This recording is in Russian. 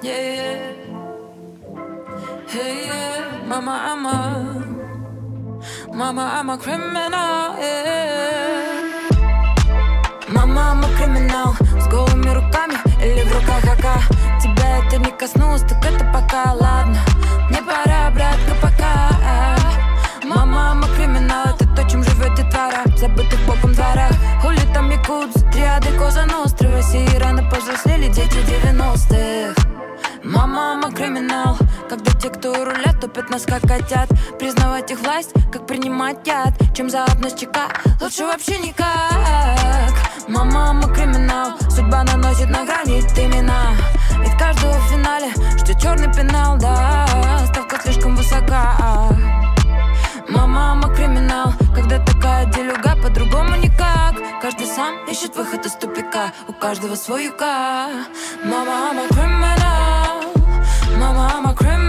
yeah. Hey, yeah. Mama, I'm a criminal, yeah. Мама, I'm a criminal. С голыми руками или в руках АК. Тебя это не коснулось, так это пока. Ладно, мне пора, братка, пока. Мама, I'm a criminal. Это то, чем живет детвора в забытых боком дворах. Хули там якудзы, триады, Коза Ностры. В России рано повзрослели дети 90-х. Мама, I'm a criminal. Когда те, кто рулят, топят нас как котят. Признавать их власть, как принимать яд. Чем заодно с ЧК, лучше вообще никак. Мама, I'm a criminal. Судьба наносит на гранит имена. Ведь каждого в финале ждет черный пенал, да. Ставка слишком высока. Мама, I'm a criminal. Когда такая делюга, по-другому никак. Каждый сам ищет выход из тупика. У каждого свой юка. Мама, I'm a criminal. Mama, I'm a criminal.